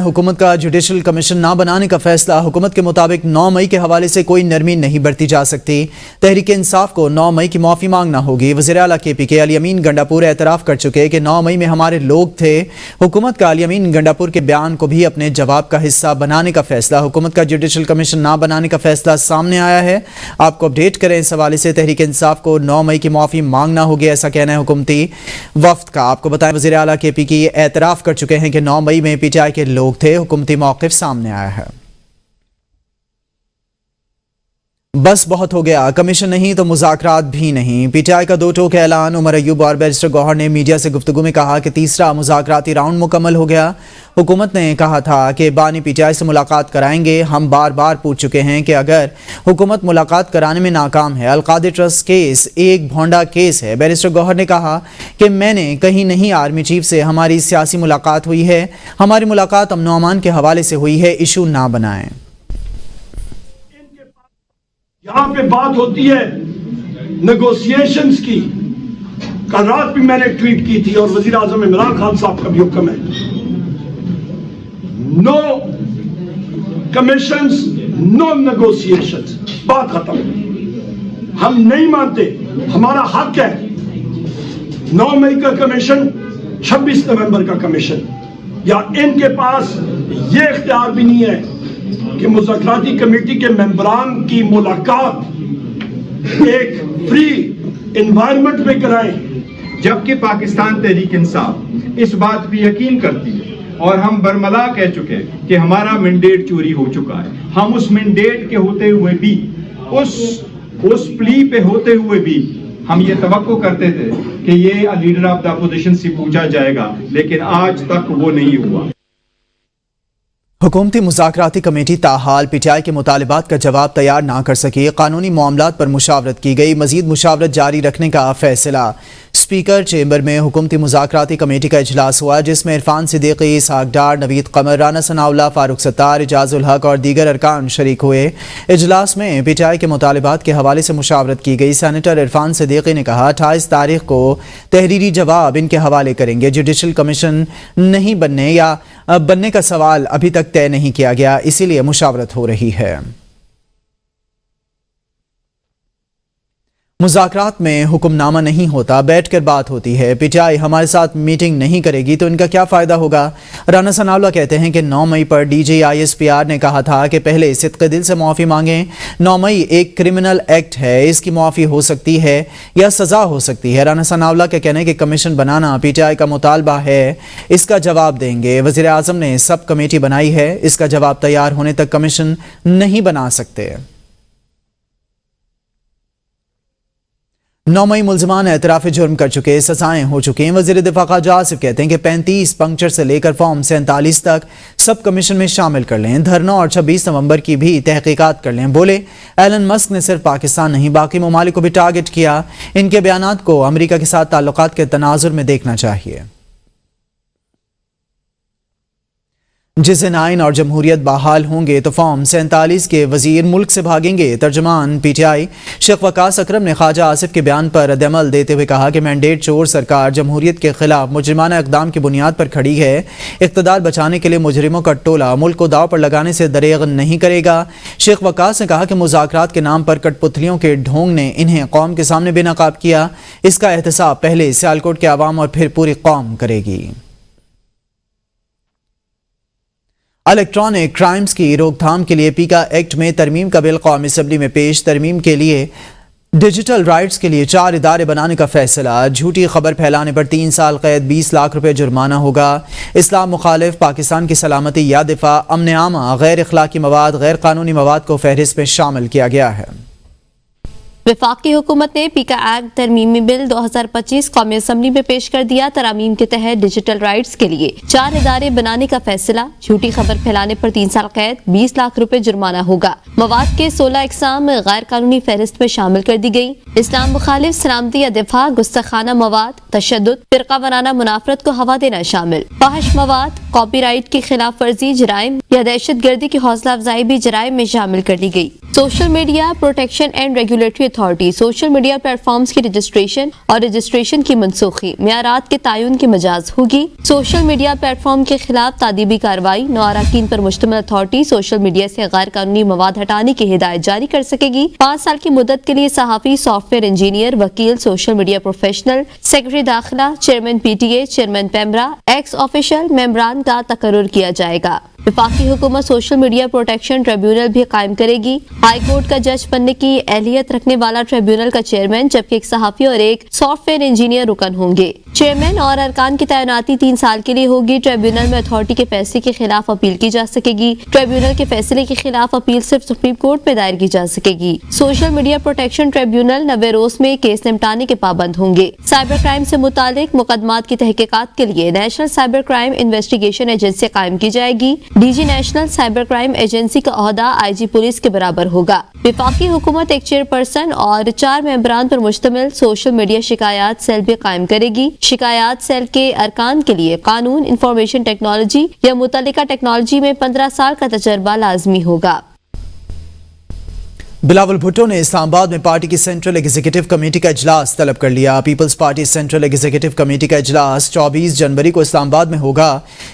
हुकूमत का judicial commission ना बनाने का फैसला। हुकूमत के मुताबिक 9 मई के हवाले से कोई नरमी नहीं बरती जा सकती। तहरीक इंसाफ को 9 मई की माफ़ी मांगना होगी। वज़ीर आला KPK अली अमीन गंडापुर एतराफ़ कर चुके कि 9 मई में हमारे लोग थे। हुकूमत का अली अमीन गंडापुर के बयान को भी अपने जवाब का हिस्सा बनाने का फैसला। हुकूमत का जुडिशल कमीशन ना बनाने का फैसला सामने आया है। आपको अपडेट करें इस हवाले से। तहरीक इंसाफ को 9 मई की माफ़ी मांगना होगी, ऐसा कहना है हुकूमती वफ्द का। आपको बताएं वज़ीर आला KPK एतराफ़ कर चुके हैं कि 9 मई में PTI के लोग थे। हुकूमती मौक़िफ़ सामने आया है। बस बहुत हो गया, कमीशन नहीं तो मुज़ाकरात भी नहीं। PTI का दो टोक ऐलान। उमर अयूब और बैरिस्टर गौहर ने मीडिया से गुफ्तगू में कहा कि तीसरा मुज़ाकराती राउंड मुकम्मल हो गया। हुकूमत ने कहा था कि बानी PTI से मुलाकात कराएंगे। हम बार बार पूछ चुके हैं कि अगर हुकूमत मुलाकात कराने में नाकाम है, अलकादे ट्रस्ट केस एक भोंडा केस है। बैरिस्टर गौहर ने कहा कि मैंने कहीं नहीं आर्मी चीफ से हमारी सियासी मुलाकात हुई है। हमारी मुलाकात अमन व अमान के हवाले से हुई है, इशू ना बनाएं। यहाँ पे बात होती है नेगोशिएशंस की। कल रात भी मैंने ट्वीट की थी और वजीर आजम इमरान खान साहब का भी हुक्म है, नो कमीशंस नो नेगोशिएशंस, बात खत्म। हम नहीं मानते, हमारा हक है 9 मई का कमीशन, 26 नवंबर का कमीशन, या इनके पास ये इख्तियार भी नहीं है कि मुज़ाकराती कमेटी के मेंबरान की मुलाकात एक फ्री एनवायरनमेंट में कराएं। जबकि पाकिस्तान तहरीक इंसाफ इस बात पे यकीन करती है और हम बरमला कह चुके हैं कि हमारा मैंडेट चोरी हो चुका है। हम उस मैंडेट के होते हुए भी, उस प्ली पे होते हुए भी हम ये तवक्को करते थे कि ये लीडर ऑफ द अपोजिशन से पूछा जाएगा, लेकिन आज तक वो नहीं हुआ। हुकूमती मुज़ाकराती कमेटी ताहाल PTI के मुतालिबात का जवाब तैयार ना कर सकी। कानूनी मामलात पर मुशावरत की गई, मजीद मुशावरत जारी रखने का फैसला। स्पीकर चेंबर में हुकूमती मुज़ाकराती कमेटी का इजलास हुआ, जिसमें इरफान सिद्दीकी, इसहाक डार, नवीद कमर, राना सनाउल्लाह, फारूक सत्तार, इजाजुल हक और दीगर अरकान शरीक हुए। इजलास में PTI के मुतालिबात के हवाले से मुशावरत की गई। सेनेटर इरफान सिद्दीकी ने कहा 28 तारीख को तहरीरी जवाब इनके हवाले करेंगे। जुडिशल कमीशन नहीं बनने या बनने का सवाल अभी तक तय नहीं किया गया, इसीलिए मुशावरत हो रही है। मुज़ाकरात में हुक्मनामा नहीं होता, बैठकर बात होती है। PTI हमारे साथ मीटिंग नहीं करेगी तो इनका क्या फ़ायदा होगा। राना सनाउल्लाह कहते हैं कि 9 मई पर DG ISPR ने कहा था कि पहले सिद्क़े दिल से माफ़ी मांगें। 9 मई एक क्रिमिनल एक्ट है, इसकी माफ़ी हो सकती है या सज़ा हो सकती है। राना सनाउल्लाह के कहने कि कमीशन बनाना PTI का मुतालबा है, इसका जवाब देंगे। वज़ीर आज़म ने सब कमेटी बनाई है, इसका जवाब तैयार होने तक कमीशन नहीं बना सकते। 9 मई मुल्ज़मान एतराफ़ जुर्म कर चुके, सज़ाएं हो चुकी हैं। वज़ीर दिफ़ा ख़ाजा आसिफ कहते हैं कि 35 पंक्चर से लेकर फॉर्म 47 तक सब कमीशन में शामिल कर लें। धरना और 26 नवंबर की भी तहक़ीक़ात कर लें। बोले एलन मस्क ने सिर्फ पाकिस्तान नहीं बाकी ममालिक को भी टारगेट किया। इनके बयानात को अमेरिका के साथ ताल्लुकात के तनाजुर में देखना चाहिए। जिस दिन आइन और जमहूरियत बहाल होंगे तो फॉर्म 47 के वजीर मुल्क से भागेंगे। तर्जमान PTI शेख वकास अकरम ने ख्वाजा आसिफ के बयान पर रद्द-ए-अमल देते हुए कहा कि मैंडेट चोर सरकार जमहूरियत के खिलाफ मुजरिमाना इक़दाम की बुनियाद पर खड़ी है। इक़्तिदार बचाने के लिए मुजरिमों का टोला मुल्क को दाव पर लगाने से दरेग नहीं करेगा। शेख वकास ने कहा कि मुज़ाकरात के नाम पर कठपुतलियों के ढोंग ने इन्हें कौम के सामने बेनकाब किया। इसका एहतसाब पहले सियालकोट के अवाम और फिर पूरी कौम करेगी। इलेक्ट्रॉनिक क्राइम्स की रोकथाम के लिए पीका एक्ट में तरमीम का बिल कौमी असम्बली में पेश। तरमीम के लिए डिजिटल राइट्स के लिए 4 इदारे बनाने का फैसला। झूठी खबर फैलाने पर 3 साल कैद, 20 लाख रुपए जुर्माना होगा। इस्लाम मुखालिफ, पाकिस्तान की सलामती या दिफा, अमन आमा, गैर अखलाकी मवाद, गैर कानूनी मवाद को फहरिस्त में शामिल किया गया है। वफाकी हुकूमत ने पीका एक्ट तरमीमी बिल 2025 कौमी असम्बली में पेश कर दिया। तरामीम के तहत डिजिटल राइट्स के लिए 4 इदारे बनाने का फैसला। झूठी खबर फैलाने पर 3 साल कैद, 20 लाख रुपए जुर्माना होगा। मवाद के 16 अक़साम गैर कानूनी फहरिस्त में शामिल कर दी गई। इस्लाम मुखालिफ, सलामती या दिफा, गुस्ताखाना मवाद, तशद्दुद, फिरका वराना मुनाफरत को हवा देना शामिल। फाहिश मवाद, कॉपीराइट की खिलाफ वर्जी, जराइम या दहशत गर्दी की हौसला अफजाई भी जराइम में शामिल कर दी गई। Social media protection and regulatory authority social media platforms की रजिस्ट्रेशन और रजिस्ट्रेशन की मनसूखी मेयारात के तयन की मजाज होगी। सोशल मीडिया प्लेटफॉर्म के खिलाफ तादीबी कार्रवाई 9 अरकान पर मुश्तमिल अथॉरिटी सोशल मीडिया से गैर कानूनी मवाद हटाने की हिदायत जारी कर सकेगी। 5 साल की मुद्दत के लिए सहाफ़ी, सॉफ्टवेयर इंजीनियर, वकील, सोशल मीडिया प्रोफेशनल, सेक्रेटरी दाखिला, chairman PTA, chairman PEMRA, ex official मेंबरान का तकर्रुर किया जाएगा। वफाकी हुकूमत सोशल मीडिया प्रोटेक्शन ट्रिब्यूनल भी कायम करेगी। हाई कोर्ट का जज बनने की अहलियत रखने वाला ट्रिब्यूनल का चेयरमैन जबकि एक सहाफ़ी और एक सॉफ्टवेयर इंजीनियर रुकन होंगे। चेयरमैन और अरकान की तैनाती 3 साल के लिए होगी। ट्रिब्यूनल में अथॉरिटी के फैसले के खिलाफ अपील की जा सकेगी। ट्रिब्यूनल के फैसले के खिलाफ अपील सिर्फ सुप्रीम कोर्ट में दायर की जा सकेगी। सोशल मीडिया प्रोटेक्शन ट्रिब्यूनल 90 रोज में केस निपटाने के पाबंद होंगे। साइबर क्राइम से मुतालिक मुकदमात की तहकीकात के लिए national cyber crime investigation agency कायम की जाएगी। DG national cyber crime agency का ओहदा IG पुलिस के बराबर होगा। वफाकी हुकूमत एक चेयरपर्सन और 4 मेंबरान पर मुश्तमिल सोशल मीडिया शिकायत सेल भी कायम करेगी। शिकायत सेल के अरकान के लिए कानून, इंफॉर्मेशन टेक्नोलॉजी या मुतल्लिका टेक्नोलॉजी में 15 साल का तजर्बा लाजमी होगा। बिलावल भुट्टो ने इस्लामाबाद में पार्टी की सेंट्रल एग्जीक्यूटिव कमेटी का इजलास तलब कर लिया। Peoples Party central executive committee का इजलास 24 जनवरी को इस्लामाबाद में होगा।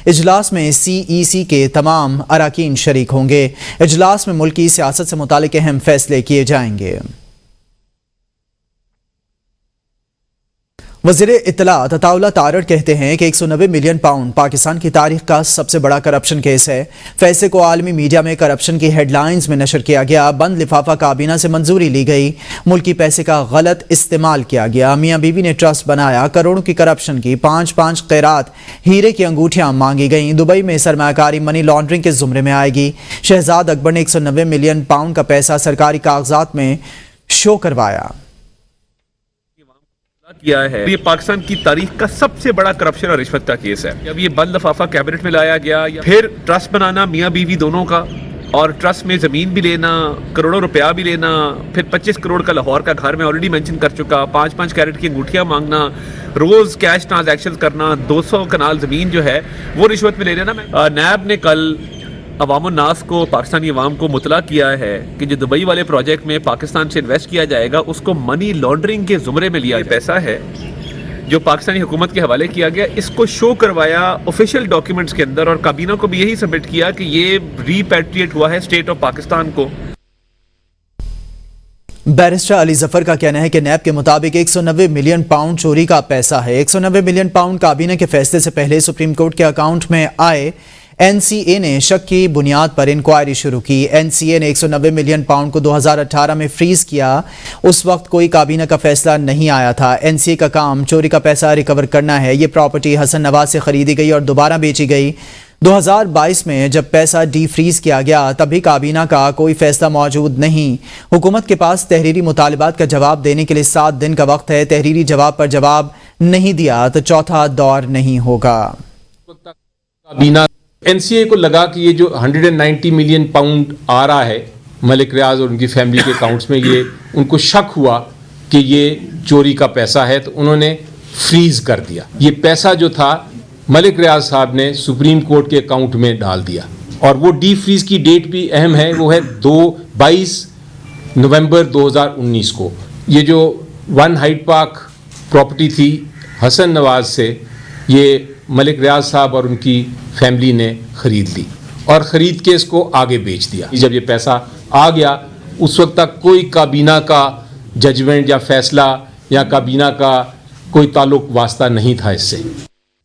इजलास में CEC के तमाम अराकीन शरीक होंगे। इजलास में मुल्क की सियासत से मुतालिक अहम फैसले किए जाएंगे। वज़ीर इत्तलात अताउल्लाह तारड़ कहते हैं कि 190 मिलियन पाउंड पाकिस्तान की तारीख का सबसे बड़ा करप्शन केस है। फैसले को आलमी मीडिया में करप्शन की हेडलाइंस में नशर किया गया। बंद लिफाफा काबीना से मंजूरी ली गई। मुल्की पैसे का गलत इस्तेमाल किया गया। मियाँ बीवी ने ट्रस्ट बनाया। करोड़ों की करप्शन की 5-5 क़ैरात हीरे की अंगूठियां मांगी गईं। दुबई में सरमायाकारी मनी लॉन्ड्रिंग के जुमरे में आएगी। शहजाद अकबर ने 190 मिलियन पाउंड का पैसा सरकारी कागजात में शो करवाया किया है। ये पाकिस्तान की तारीख का सबसे बड़ा करप्शन और रिश्वत का केस है। अब ये बंद लफाफा कैबिनेट में लाया गया, फिर ट्रस्ट बनाना मियाँ बीवी दोनों का, और ट्रस्ट में ज़मीन भी लेना, करोड़ों रुपया भी लेना, फिर 25 करोड़ का लाहौर का घर में ऑलरेडी मेंशन कर चुका, 5-5 कैरेट की अंगूठियाँ मांगना, रोज़ कैश ट्रांजैक्शन करना, 200 कनाल ज़मीन जो है वो रिश्वत में ले लेना। नैब ने कल अवाम नास को, पाकिस्तानी अवाम को मुतला किया है कि जो दुबई वाले प्रोजेक्ट में पाकिस्तान से इन्वेस्ट किया जाएगा उसको मनी लॉन्ड्रिंग के जुमरे में लिया पैसा है जो पाकिस्तानी हुकूमत के हवाले किया गया। इसको शो करवाया ऑफिशियल डॉक्यूमेंट्स के अंदर और काबीना को भी यही सबमिट किया कि ये रीपैट्रिएट हुआ है स्टेट ऑफ पाकिस्तान को। बैरिस्टर अली जफर का कहना है कि नैब के मुताबिक 190 मिलियन पाउंड चोरी का पैसा है। 190 मिलियन पाउंड काबीना के फैसले से पहले सुप्रीम कोर्ट के अकाउंट में आए। NCA ने शक की बुनियाद पर इंक्वायरी शुरू की। NCA ने 190 मिलियन पाउंड को 2018 में फ्रीज किया। उस वक्त कोई काबीना का फैसला नहीं आया था। NCA का काम चोरी का पैसा रिकवर करना है। ये प्रॉपर्टी हसन नवाज से खरीदी गई और दोबारा बेची गई। 2022 में जब पैसा डीफ्रीज किया गया तभी काबीना का कोई फैसला मौजूद नहीं। हुकूमत के पास तहरीरी मुतालिबात का जवाब देने के लिए 7 दिन का वक्त है। तहरीरी जवाब पर जवाब नहीं दिया तो चौथा दौर नहीं होगा। काबीना NCA को लगा कि ये जो 190 मिलियन पाउंड आ रहा है मलिक रियाज और उनकी फैमिली के अकाउंट्स में, ये उनको शक हुआ कि ये चोरी का पैसा है तो उन्होंने फ्रीज कर दिया। ये पैसा जो था मलिक रियाज साहब ने सुप्रीम कोर्ट के अकाउंट में डाल दिया और वो डी फ्रीज की डेट भी अहम है, वो है 22 नवंबर 2019 को। ये जो 1 हाइड पार्क प्रॉपर्टी थी हसन नवाज से, ये मलिक रियाज साहब और उनकी फैमिली ने ख़रीद ली और ख़रीद के इसको आगे बेच दिया। जब ये पैसा आ गया उस वक्त तक कोई काबीना का जजमेंट या फैसला या काबीना का कोई ताल्लुक वास्ता नहीं था इससे।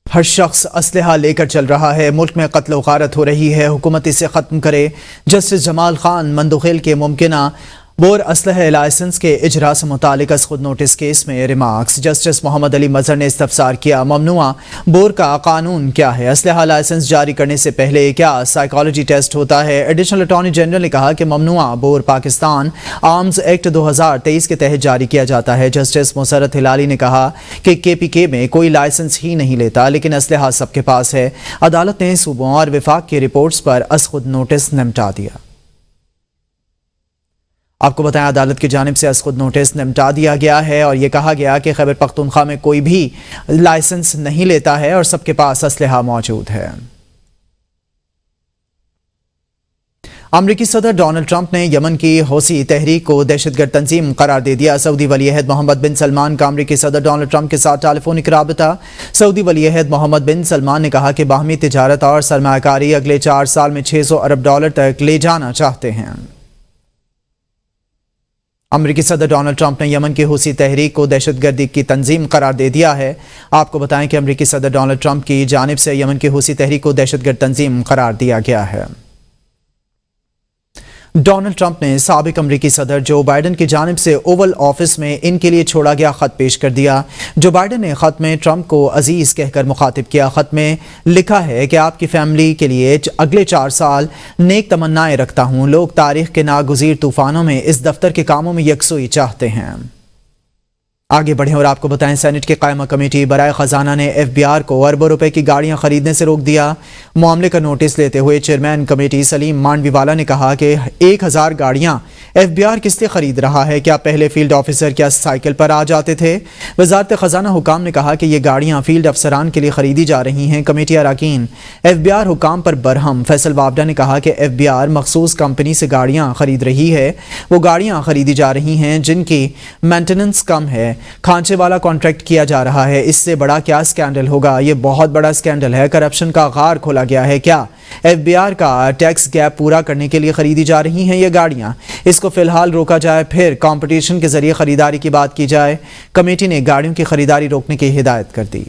हर शख्स असलहा लेकर चल रहा है। मुल्क में कत्ल व गारत हो रही है। हुकूमत इसे ख़त्म करे। जस्टिस जमाल खान मंदोखेल के मुमकिना बोर असलहा लाइसेंस के इजरा से मुतालिक खुद नोटिस केस में रिमार्क्स। जस्टिस मोहम्मद अली मजहर ने इस्तफसार किया, ममनुआ बोर का कानून क्या है? असलहा लाइसेंस जारी करने से पहले क्या साइकोलॉजी टेस्ट होता है? एडिशनल अटॉर्नी जनरल ने कहा कि ममनुआ बोर पाकिस्तान आर्म्स एक्ट 2023 के तहत जारी किया जाता है। जस्टिस मुसरत हिलाली ने कहा कि KPK में कोई लाइसेंस ही नहीं लेता, लेकिन असलहा सबके पास है। अदालत ने सूबों और विफाक की रिपोर्ट्स पर खुद नोटिस निपटा दिया। आपको बताएं, अदालत की जानिब से खुद नोटिस निपटा दिया गया है और यह कहा गया कि खैबर पख्तूनख्वा में कोई भी लाइसेंस नहीं लेता है और सबके पास असलहा मौजूद है। अमरीकी सदर डोनाल्ड ट्रंप ने यमन की हौसी तहरीक को दहशतगर्द तंजीम करार दे दिया। सऊदी वली अहद मोहम्मद बिन सलमान का अमरीकी सदर डोनाल्ड ट्रंप के साथ टेलीफोनिक राबता। सऊदी वली अहद मोहम्मद बिन सलमान ने कहा कि बाहमी तिजारत और सरमायाकारी अगले 4 साल में $600 अरब तक ले जाना चाहते हैं। अमरीकी सदर डोनाल्ड ट्रंप ने यमन की हौसी तहरीक को दहशतगर्दी की तंजीम करार दे दिया है। आपको बताएं कि अमरीकी सदर डोनाल्ड ट्रंप की जानिब से यमन की हौसी तहरीक को दहशतगर्द तंजीम करार दिया गया है। डोनाल्ड ट्रंप ने साबिक अमरीकी सदर जो बाइडन की जानिब से ओवल ऑफिस में इनके लिए छोड़ा गया खत पेश कर दिया। जो बाइडन ने खत में ट्रंप को अजीज कहकर मुखातिब किया। खत में लिखा है कि आपकी फैमिली के लिए अगले 4 साल नेक तमन्नाएं रखता हूं। लोग तारीख के नागुज़ीर तूफानों में इस दफ्तर के कामों में यकसुई चाहते हैं। आगे बढ़ें और आपको बताएं, सेनेट की कायमा कमेटी बराए खजाना ने एफबीआर को अरबों रुपए की गाड़ियां खरीदने से रोक दिया। मामले का नोटिस लेते हुए चेयरमैन कमेटी सलीम मांडवीवाला ने कहा कि 1000 गाड़ियां एफबीआर किस लिए खरीद रहा है? क्या पहले फील्ड ऑफिसर क्या साइकिल पर आ जाते थे? वजारत खजाना हुकाम ने कहा कि ये गाड़ियां फील्ड अफसरान के लिए खरीदी जा रही हैं। कमेटी अरकान एफबीआर हुकाम पर बरहम। फैसल वावडा ने कहा कि एफबीआर मखसूस कंपनी से गाड़ियां खरीद रही है। वो गाड़ियां खरीदी जा रही हैं जिनकी मेंटेनेंस कम है, खांचे वाला कॉन्ट्रैक्ट किया जा रहा है। इससे बड़ा क्या स्कैंडल होगा? ये बहुत बड़ा स्कैंडल है। करप्शन का गार खोला गया है। क्या एफबीआर का टैक्स गैप पूरा करने के लिए खरीदी जा रही हैं ये गाड़ियां? इसको फिलहाल रोका जाए, फिर कंपटीशन के जरिए खरीदारी की बात की जाए। कमेटी ने गाड़ियों की खरीदारी रोकने की हिदायत कर दी।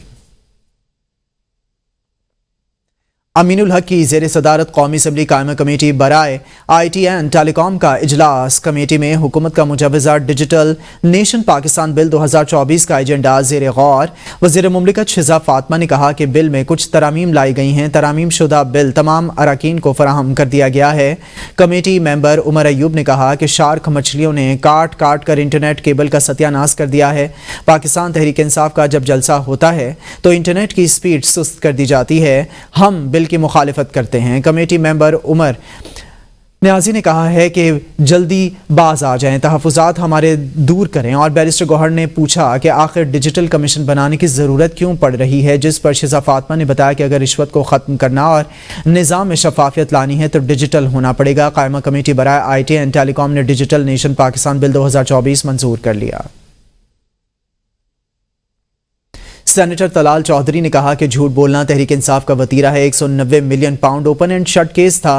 अमीनुल हक की ज़ेर सदारत कौमी असम्बली कायमा कमेटी बराए IT एंड टेलीकॉम का इजलास। कमेटी में हुकूमत का मुजवज़ा डिजिटल नेशन पाकिस्तान बिल 2024 का एजेंडा ज़ेर गौर। वज़ीर मुमलिकत शिज़ा फातिमा ने कहा कि बिल में कुछ तरामीम लाई गई हैं। तरामीम शुदा बिल तमाम अरकान को फराहम कर दिया गया है। कमेटी मेंबर उमर अयूब ने कहा कि शार्क मछलियों ने काट काट कर इंटरनेट केबल का सत्यानाश कर दिया है। पाकिस्तान तहरीक इंसाफ का जब जलसा होता है तो इंटरनेट की स्पीड सुस्त कर दी जाती है। हम बिल की मुखालिफत करते हैं। कमेटी मेंबर उमर न्याजी ने कहा है कि जल्दी बाज आ जाएं, तहफ़्फ़ुज़ात हमारे दूर करें। और बैरिस्टर गौहर ने पूछा कि आखिर डिजिटल कमीशन बनाने की ज़रूरत क्यों पड़ रही है, जिस पर शिज़ा फातिमा ने बताया कि अगर रिश्वत को ख़त्म करना और निज़ाम में शफाफियत लानी है तो डिजिटल होना पड़ेगा। कायमा कमेटी बराए IT एंड टेलीकॉम ने डिजिटल नेशन पाकिस्तान बिल 2024 मंजूर कर लिया। सेनेटर तलाल चौधरी ने कहा कि झूठ बोलना तहरीक इंसाफ का वतीरा है। 190 million pound open and shut case था।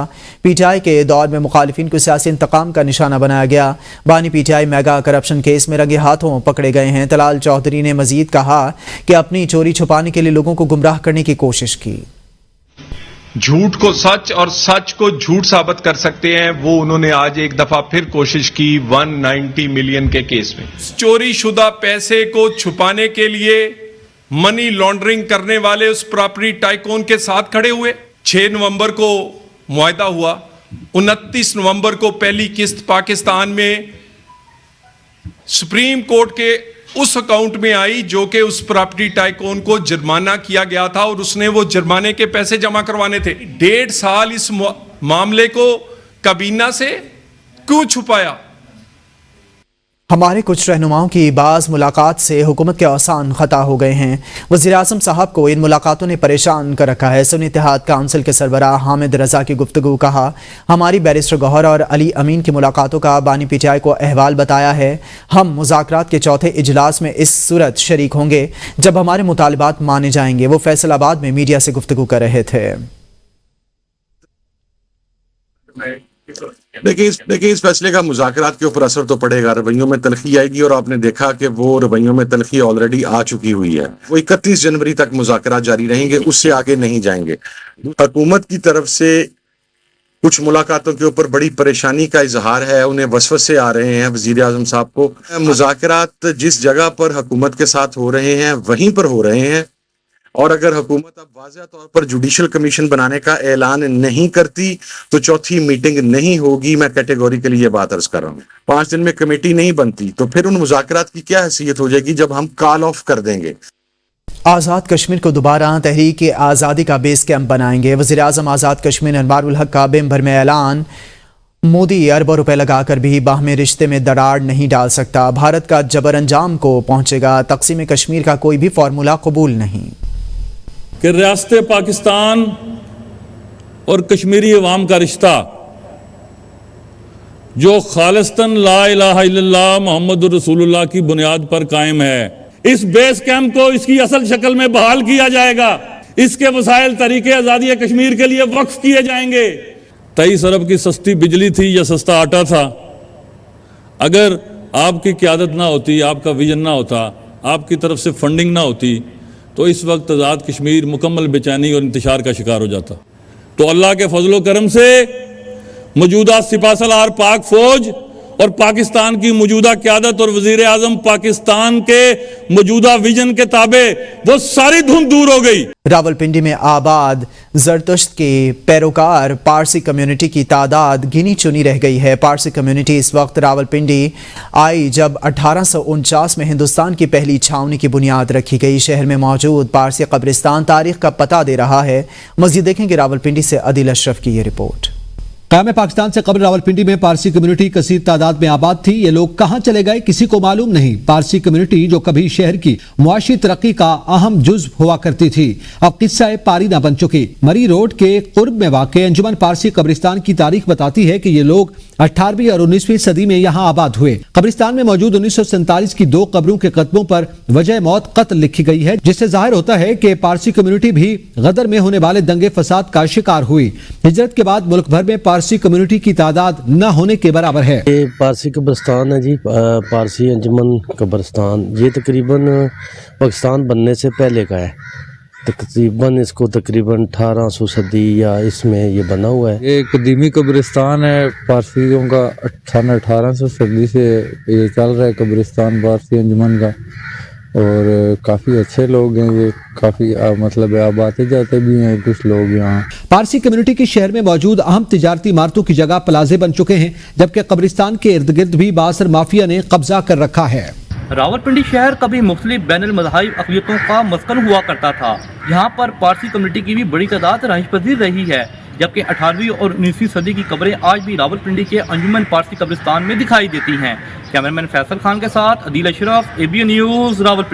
PTI के दौर में मुखालिफिन को सियासी इंतकाम का निशाना बनाया गया। बानी PTI मेगा करप्शन केस में रंगे हाथों पकड़े गए हैं। तलाल चौधरी ने मजीद कहा कि अपनी चोरी छुपाने के लिए लोगों को गुमराह करने की कोशिश की। झूठ को सच और सच को झूठ साबित कर सकते हैं, वो उन्होंने आज एक दफा फिर कोशिश की 190 मिलियन के केस में। चोरी शुदा पैसे को छुपाने के लिए मनी लॉन्ड्रिंग करने वाले उस प्रॉपर्टी टाइकून के साथ खड़े हुए। 6 नवंबर को मुआहदा हुआ, 29 नवंबर को पहली किस्त पाकिस्तान में सुप्रीम कोर्ट के उस अकाउंट में आई जो कि उस प्रॉपर्टी टाइकून को जुर्माना किया गया था और उसने वो जुर्माने के पैसे जमा करवाने थे। 1.5 साल इस मामले को काबीना से क्यों छुपाया? हमारे कुछ रहनुमाओं की बाज़ मुलाकात से हुकूमत के आसान ख़ता हो गए हैं। वज़ीर आज़म साहब को इन मुलाकातों ने परेशान कर रखा है। सुन्नी इत्तेहाद काउंसिल के सरबराह हामिद रज़ा की गुफ्तगू। कहा, हमारी बैरिस्टर गौहर और अली अमीन की मुलाकातों का बानी PTI को अहवाल बताया है। हम मुज़ाकरात के चौथे इजलास में इस सूरत शरीक होंगे जब हमारे मुतालबात माने जाएंगे। वो फैसलाबाद में मीडिया से गुफ्तगू कर रहे थे। देखिए इस फैसले का मुज़ाकरात के ऊपर असर तो पड़ेगा, रवैयों में तलखी आएगी और आपने देखा कि वो रवैयों में तलखी ऑलरेडी आ चुकी हुई है। वो 31 जनवरी तक मुज़ाकरात जारी रहेंगे, उससे आगे नहीं जाएंगे। हुकूमत की तरफ से कुछ मुलाकातों के ऊपर बड़ी परेशानी का इजहार है, उन्हें वसवसे आ रहे हैं वज़ीर आज़म साहब को। मुज़ाकरात जिस जगह पर हुकूमत के साथ हो रहे हैं वहीं पर हो रहे हैं, और अगर हुकूमत अब वाज़ेह तौर पर जुडिशल कमीशन बनाने का ऐलान नहीं करती तो चौथी मीटिंग नहीं होगी। मैं कैटेगोरिकली ये बात अर्ज कर रहा हूँ। 5 दिन में कमेटी नहीं बनती तो फिर उन मुज़ाकरात की क्या हैसियत हो जाएगी जब हम कॉल ऑफ कर देंगे। आज़ाद कश्मीर को दोबारा तहरीक आज़ादी का बेस कैंप बनाएंगे। वज़ीर आज़म आज़ाद कश्मीर अनवारुल हक का बेम भर में ऐलान। मोदी अरबों रुपए लगाकर भी बाहमी रिश्ते में दरार नहीं डाल सकता। भारत का जबर अंजाम को पहुंचेगा। तक़सीम कश्मीर का कोई भी फार्मूला कबूल नहीं। कि रियासत पाकिस्तान और कश्मीरी अवाम का रिश्ता जो खालिस्तन ला इलाहा इल्लल्लाह मोहम्मद रसूलुल्लाह की बुनियाद पर कायम है। इस बेस कैंप को इसकी असल शक्ल में बहाल किया जाएगा। इसके वसाइल तरीके आज़ादी कश्मीर के लिए वक्फ किए जाएंगे। 23 अरब की सस्ती बिजली थी या सस्ता आटा था। अगर आपकी क़यादत ना होती, आपका विजन ना होता, आपकी तरफ से फंडिंग ना होती, तो इस वक्त आज़ाद कश्मीर मुकम्मल बेचैनी और इंतशार का शिकार हो जाता। तो अल्लाह के फजलो करम से मौजूदा सिपह सलार पाक फौज और पाकिस्तान की मौजूदा क़यादत और वज़ीर आज़म पाकिस्तान के मौजूदा विजन के ताबे वो सारी धुंध दूर हो गई। रावलपिंडी में आबाद जरतुश्त के पैरोकार पारसी कम्युनिटी की तादाद गिनी चुनी रह गई है। पारसी कम्युनिटी इस वक्त रावलपिंडी आई जब 1849 में हिंदुस्तान की पहली छावनी की बुनियाद रखी गई। शहर में मौजूद पारसी कब्रिस्तान तारीख का पता दे रहा है। मज़ीद देखेंगे रावलपिंडी से आदिल अशरफ की ये रिपोर्ट। क़याम पाकिस्तान से कबल रावलपिंडी में पारसी कम्युनिटी कसीर तादाद में आबाद थी। ये लोग कहां चले गए किसी को मालूम नहीं। पारसी कम्युनिटी जो कभी शहर की मुआशी तरक्की का अहम जुज़्व हुआ करती थी, अब किस्सा पारीदा बन चुकी। मरी रोड के कुर्ब में वाक़े अंजुमन पारसी कब्रिस्तान की तारीख बताती है कि ये लोग 18वीं और 19वीं सदी में यहाँ आबाद हुए। कब्रिस्तान में मौजूद 1947 की 2 कब्रों के कतबों पर वजह मौत कत्ल लिखी गई है, जिससे जाहिर होता है कि पारसी कम्युनिटी भी गदर में होने वाले दंगे फसाद का शिकार हुई। हिजरत के बाद मुल्क भर में पारसी कम्युनिटी की तादाद न होने के बराबर है। ये पारसी कब्रिस्तान है जी, पारसी अंजुमन कब्रिस्तान। ये तकरीबन पाकिस्तान बनने से पहले का है। तकरीबन इसको तकरीबन 1800 सदी या इसमें ये बना हुआ है। ये कदीमी कब्रिस्तान है पारसियों का। 1800 सदी से ये चल रहा है कब्रिस्तान पारसी अंजुमन का, और काफ़ी अच्छे लोग हैं ये। काफ़ी मतलब अब आते जाते भी हैं कुछ लोग यहाँ। पारसी कम्युनिटी की शहर में मौजूद अहम तिजारती इमारतों की जगह प्लाजे बन चुके हैं, जबकि कब्रिस्तान के इर्द गिर्द भी बासर माफिया ने कब्जा कर रखा है। रावलपिंडी शहर कभी मुख्तलिफ बैनुल मज़ाहिब अक़लियतों का मस्कन हुआ करता था। यहाँ पर पारसी कम्युनिटी की भी बड़ी तादाद रहायश पजीर रही है, जबकि 18वीं और 19वीं सदी की कब्रें आज भी रावलपिंडी के अंजुमन पारसी कब्रिस्तान में दिखाई देती हैं। कैमरामैन फैसल खान के साथ आदिल अशरफ, ABN न्यूज़, रावलपिंडी।